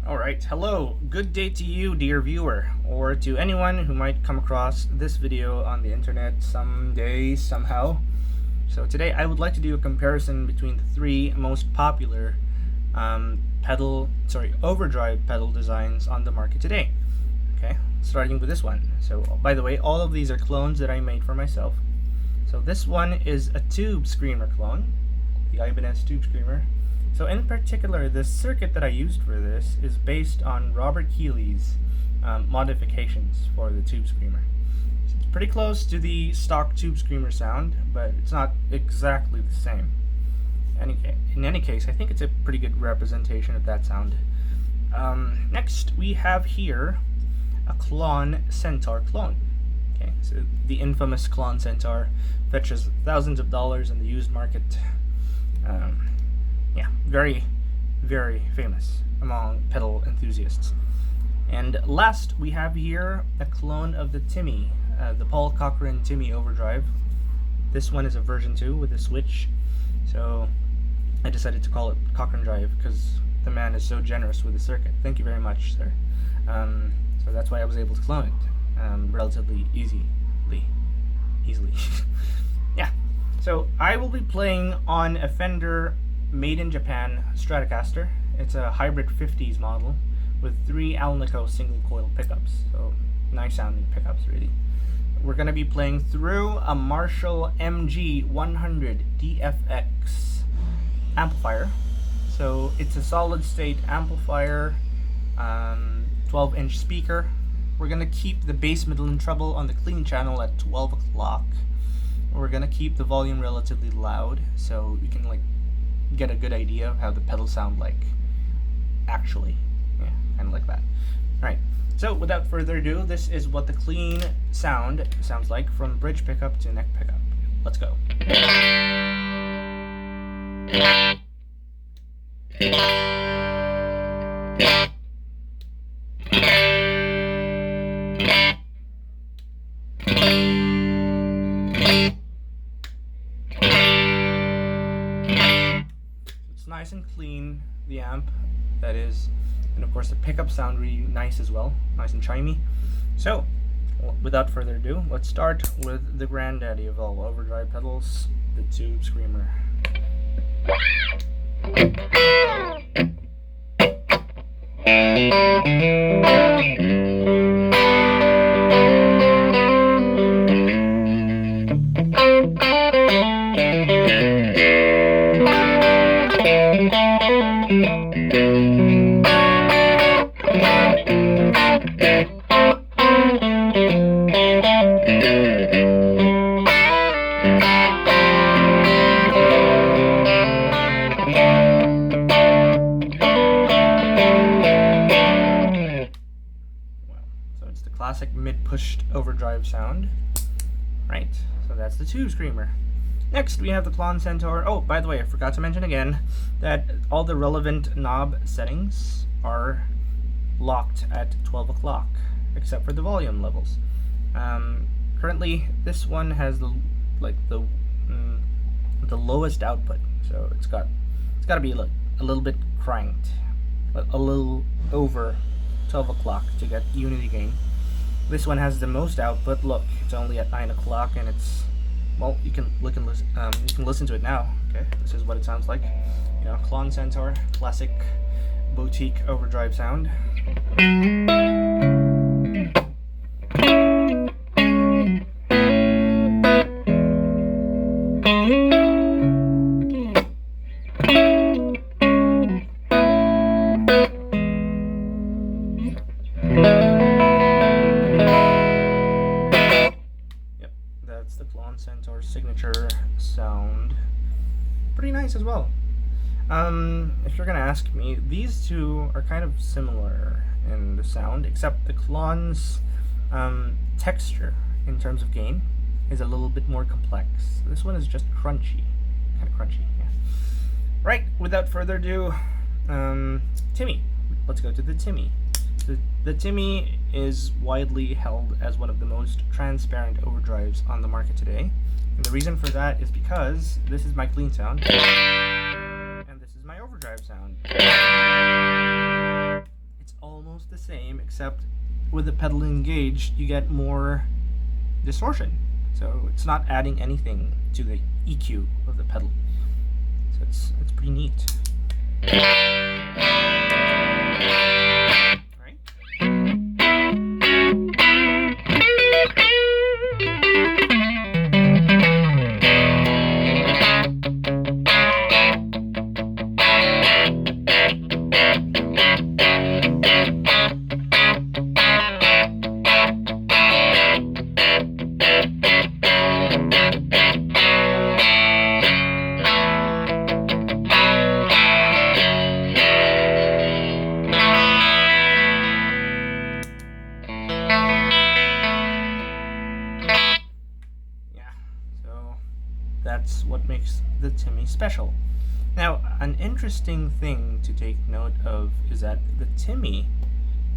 Alright, hello, good day to you, dear viewer, or to anyone who might come across this video on the internet someday, somehow. So today I would like to do a comparison between the three most popular overdrive pedal designs on the market today. Okay, starting with this one. So by the way, all of these are clones that I made for myself. So this one is a tube screamer clone, the Ibanez tube screamer. So in particular, the circuit that I used for this is based on Robert Keeley's modifications for the tube screamer. So it's pretty close to the stock tube screamer sound, but it's not exactly the same. In any case, I think it's a pretty good representation of that sound. Next, we have here a Klon Centaur clone. Okay, so the infamous Klon Centaur fetches thousands of dollars in the used market. Yeah, very, very famous among pedal enthusiasts. And last, we have here a clone of the Timmy, the Paul Cochran Timmy Overdrive. This one is a version 2 with a switch, so I decided to call it Cochran Drive because the man is so generous with the circuit. Thank you very much, sir. So that's why I was able to clone it relatively easily. Yeah, so I will be playing on a Fender made in Japan Stratocaster. It's a hybrid 50s model with 3 Alnico single coil pickups, so nice sounding pickups really. We're going to be playing through a Marshall MG100 DFX amplifier. So it's a solid state amplifier, 12-inch speaker. We're going to keep the bass, middle, and treble on the clean channel at 12 o'clock. We're going to keep the volume relatively loud so you can get a good idea of how the pedals sound like actually. Yeah, kind of like that. Alright, so without further ado, this is what the clean sound sounds like from bridge pickup to neck pickup. Let's go. Nice and clean, the amp, that is, and of course the pickups sound really nice as well, nice and chimey. So without further ado, let's start with the granddaddy of all overdrive pedals, the tube screamer. Classic mid-pushed overdrive sound. Right, so that's the tube screamer. Next, we have the Klon Centaur. Oh, by the way, I forgot to mention again that all the relevant knob settings are locked at 12 o'clock, except for the volume levels. Currently, this one has the lowest output, so it's got to be a little bit cranked, a little over 12 o'clock to get unity gain. This one has the most output. Look, it's only at 9 o'clock, and it's, well, you can listen to it now. Okay, this is what it sounds like. You know, Klon Centaur, classic boutique overdrive sound. That's the Klon Centaur signature sound. Pretty nice as well. If you're gonna ask me, these two are kind of similar in the sound, except the Klon's texture in terms of gain is a little bit more complex. This one is just crunchy, kind of crunchy. Yeah. Right. Without further ado, Timmy. Let's go to the Timmy. The Timmy is widely held as one of the most transparent overdrives on the market today. And the reason for that is because this is my clean sound, and this is my overdrive sound. the same, except with the pedal engaged, you get more distortion. So it's not adding anything to the EQ of the pedal. So it's pretty neat. Right? That's what makes the Timmy special. Now, an interesting thing to take note of is that the Timmy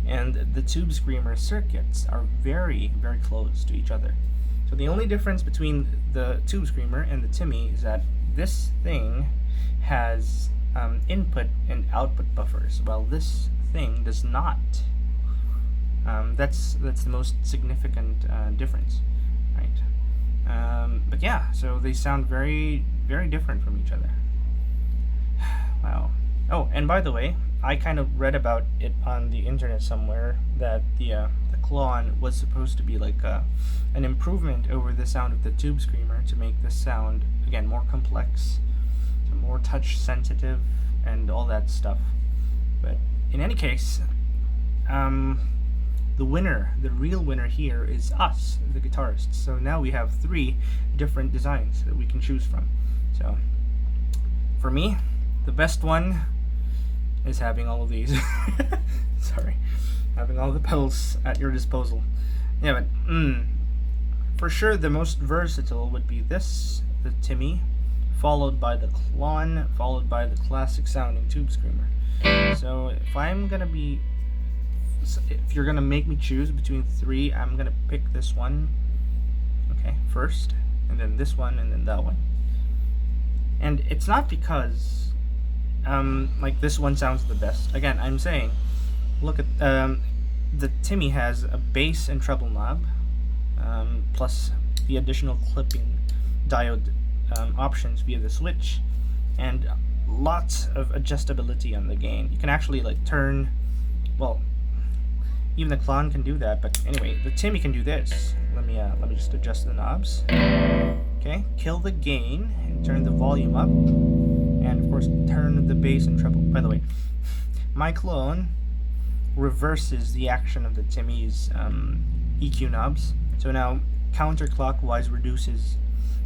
and the Tube Screamer circuits are very, very close to each other. So the only difference between the Tube Screamer and the Timmy is that this thing has input and output buffers, while this thing does not. That's the most significant difference, right? But yeah, so they sound very, very different from each other. Wow. Oh, and by the way, I kind of read about it on the internet somewhere that the Klon was supposed to be like an improvement over the sound of the Tube Screamer to make the sound, again, more complex, so more touch sensitive, and all that stuff. But in any case, the winner, the real winner here is us, the guitarists. So now we have 3 different designs that we can choose from. So for me, the best one is having all of these. Sorry. Having all the pedals at your disposal. Yeah, but for sure the most versatile would be this, the Timmy, followed by the Klon, followed by the classic sounding Tube Screamer. So if you're gonna make me choose between 3, I'm gonna pick this one, okay, first, and then this one, and then that one. And it's not because like this one sounds the best. Again, I'm saying, look at the Timmy has a bass and treble knob, plus the additional clipping diode options via the switch, and lots of adjustability on the gain. You can actually like turn, well, even the Klon can do that, but anyway, the Timmy can do this. Let me just adjust the knobs. Okay, kill the gain and turn the volume up, and of course turn the bass and treble. By the way, my Klon reverses the action of the Timmy's EQ knobs, so now counterclockwise reduces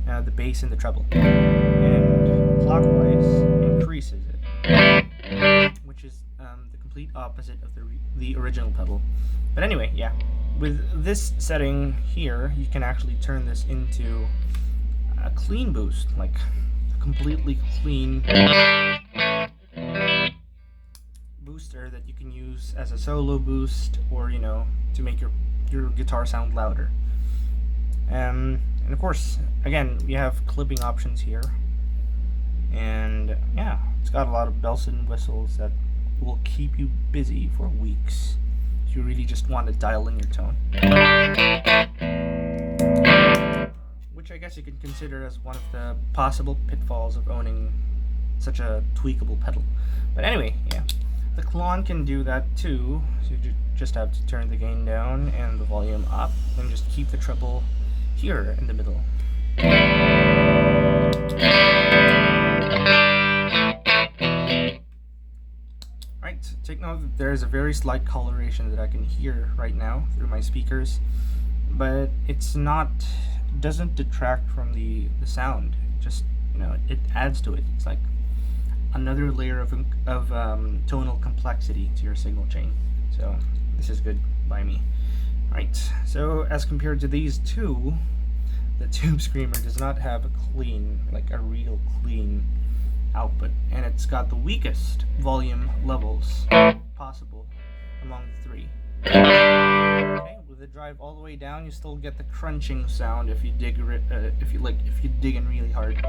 the bass and the treble, and clockwise increases it, which is the complete opposite of the original pedal. But anyway, yeah, with this setting here, you can actually turn this into a clean boost, like a completely clean booster that you can use as a solo boost, or to make your guitar sound louder. And of course, again, we have clipping options here, and yeah, it's got a lot of bells and whistles that will keep you busy for weeks if you really just want to dial in your tone, which I guess you could consider as one of the possible pitfalls of owning such a tweakable pedal. But anyway, yeah, the Klon can do that too, so you just have to turn the gain down and the volume up, and just keep the treble here in the middle. Right, take note that there is a very slight coloration that I can hear right now through my speakers, but doesn't detract from the sound. It just, it adds to it. It's like another layer of tonal complexity to your signal chain. So this is good by me. Right, so as compared to these two, the Tube Screamer does not have a clean, like a real clean output, and it's got the weakest volume levels possible among the 3. Okay, with the drive all the way down, you still get the crunching sound if you dig if you dig in really hard.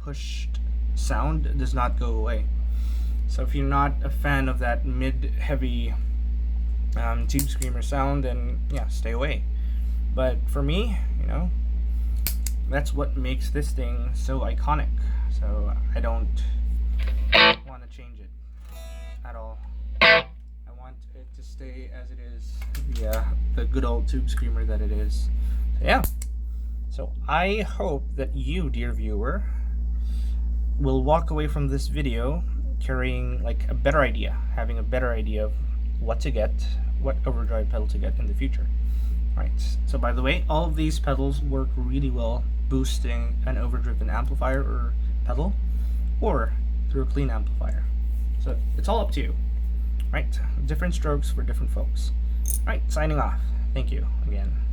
pushed sound does not go away. So if you're not a fan of that mid-heavy tube screamer sound, then yeah, stay away. But for me, you know, that's what makes this thing so iconic. So I don't want to change it at all. I want it to stay as it is, the good old tube screamer that it is. So yeah. So I hope that you, dear viewer, will walk away from this video carrying like a better idea, having a better idea of what to get, what overdrive pedal to get in the future. Right. So by the way, all of these pedals work really well boosting an overdriven amplifier or pedal, or through a clean amplifier. So it's all up to you. Right. Different strokes for different folks. Right. Signing off. Thank you again.